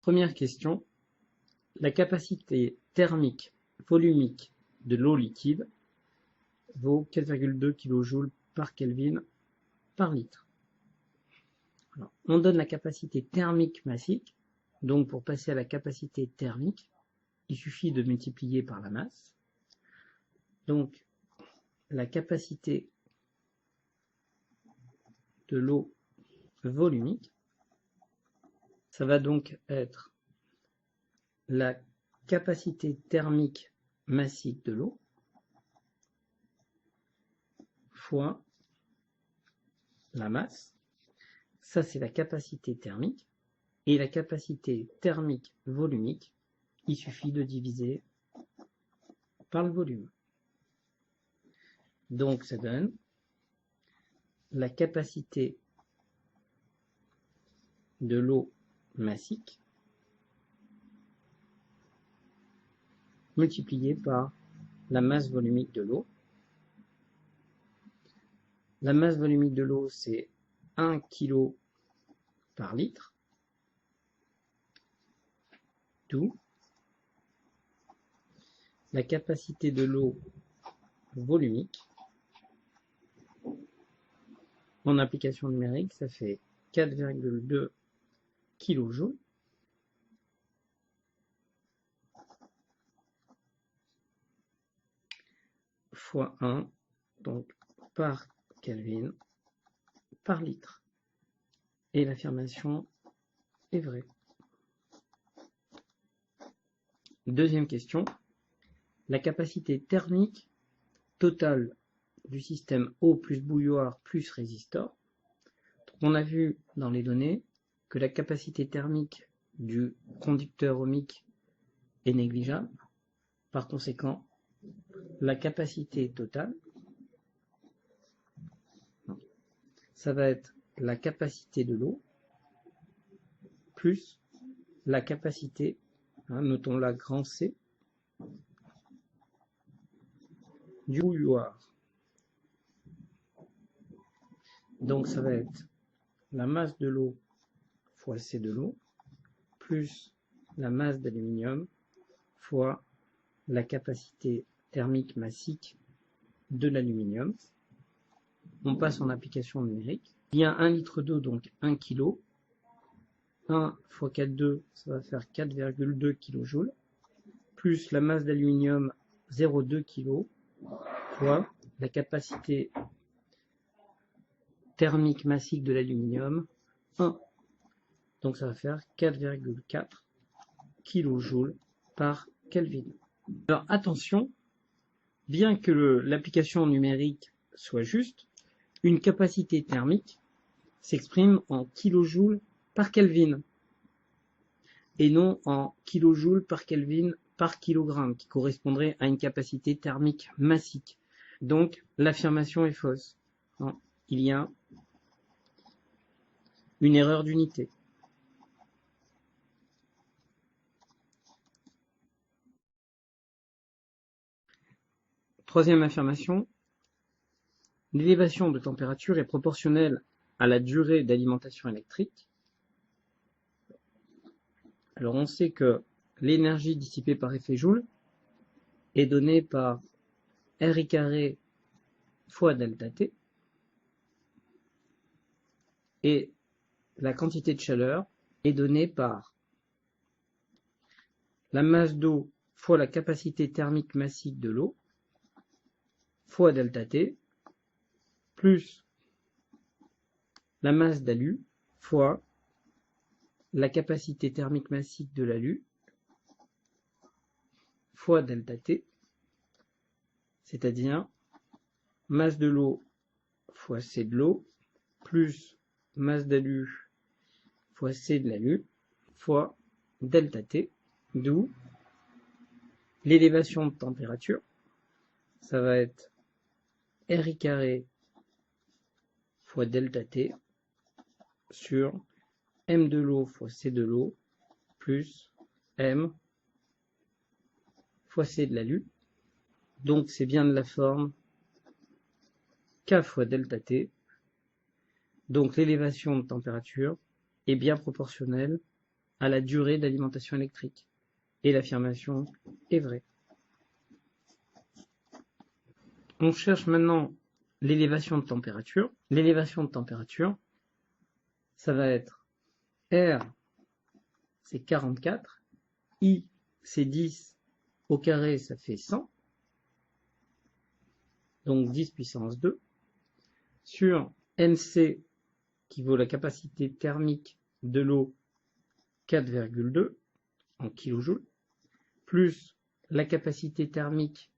Première question. La capacité thermique volumique de l'eau liquide vaut 4,2 kJ par Kelvin par litre. Alors, on donne la capacité thermique massique. Donc, pour passer à la capacité thermique, il suffit de multiplier par la masse. Donc, la capacité de l'eau volumique, ça va donc être la capacité thermique massique de l'eau fois la masse. Ça, c'est la capacité thermique. Et la capacité thermique volumique, il suffit de diviser par le volume. Donc, ça donne la capacité de l'eau massique multipliée par la masse volumique de l'eau. La masse volumique de l'eau, c'est 1 kg par litre, d'où la capacité de l'eau volumique. En application numérique, ça fait 4,2 kJ fois 1, donc par Kelvin par litre. Et l'affirmation est vraie. Deuxième question. La capacité thermique totale du système eau plus bouilloire plus résistor. On a vu dans les données que la capacité thermique du conducteur ohmique est négligeable. Par conséquent, la capacité totale, ça va être la capacité de l'eau plus la capacité, notons la grand C, du bouilloire. Donc ça va être la masse de l'eau fois C de l'eau plus la masse d'aluminium fois la capacité thermique massique de l'aluminium. On passe en application numérique. Il y a 1 litre d'eau, donc 1 kg. 1 fois 4,2, ça va faire 4,2 kJ, plus la masse d'aluminium 0,2 kg, fois la capacité thermique massique de l'aluminium 1. Donc ça va faire 4,4 kJ par Kelvin. Alors attention, bien que l'application numérique soit juste, une capacité thermique s'exprime en kJ par Kelvin et non en kJ par Kelvin par kilogramme, qui correspondrait à une capacité thermique massique. Donc l'affirmation est fausse. Non, il y a une erreur d'unité. Troisième affirmation, l'élévation de température est proportionnelle à la durée d'alimentation électrique. Alors on sait que l'énergie dissipée par effet Joule est donnée par RI carré fois delta T, et la quantité de chaleur est donnée par la masse d'eau fois la capacité thermique massique de l'eau fois delta T plus la masse d'alu fois la capacité thermique massique de l'alu fois delta T, c'est-à-dire masse de l'eau fois C de l'eau plus masse d'alu fois C de l'alu fois delta T, d'où l'élévation de température, ça va être RI carré fois delta T sur M de l'eau fois C de l'eau plus M fois C de l'alu. Donc c'est bien de la forme K fois delta T. Donc l'élévation de température est bien proportionnelle à la durée d'alimentation électrique. Et l'affirmation est vraie. On cherche maintenant l'élévation de température. L'élévation de température, ça va être R, c'est 44, I, c'est 10, au carré, ça fait 100, donc 10 puissance 2, sur MC, qui vaut la capacité thermique de l'eau, 4,2 en kilojoules, plus la capacité thermique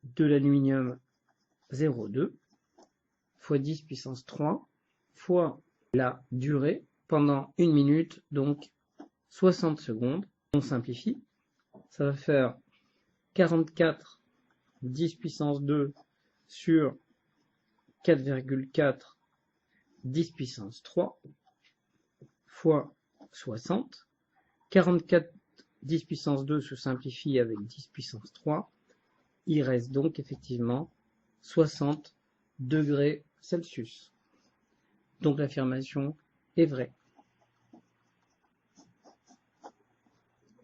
de l'aluminium, 0,2, fois 10 puissance 3, fois la durée pendant 1 minute, donc 60 secondes. On simplifie, ça va faire 44 10 puissance 2 sur 4,4 10 puissance 3 fois 60. 44 10 puissance 2 se simplifie avec 10 puissance 3. Il reste donc effectivement 60 degrés Celsius. Donc l'affirmation est vraie.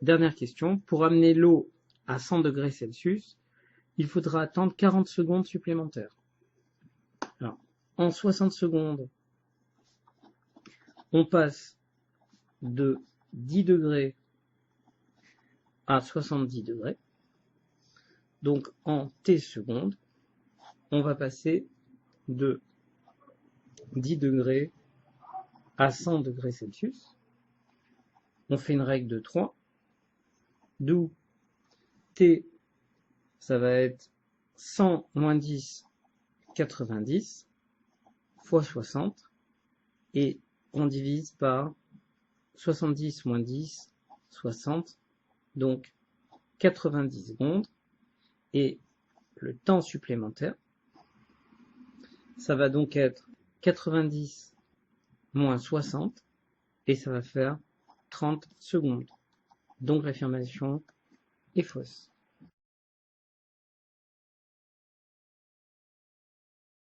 Dernière question. Pour amener l'eau à 100 degrés Celsius, il faudra attendre 40 secondes supplémentaires. Alors, en 60 secondes, on passe de 10 degrés à 70 degrés. Donc, en T secondes, on va passer de 10 degrés à 100 degrés Celsius. On fait une règle de 3, d'où T, ça va être 100 moins 10, 90, fois 60, et on divise par 70 moins 10, 60, donc 90 secondes, et le temps supplémentaire, ça va donc être 90 moins 60, et ça va faire 30 secondes. Donc l'affirmation est fausse.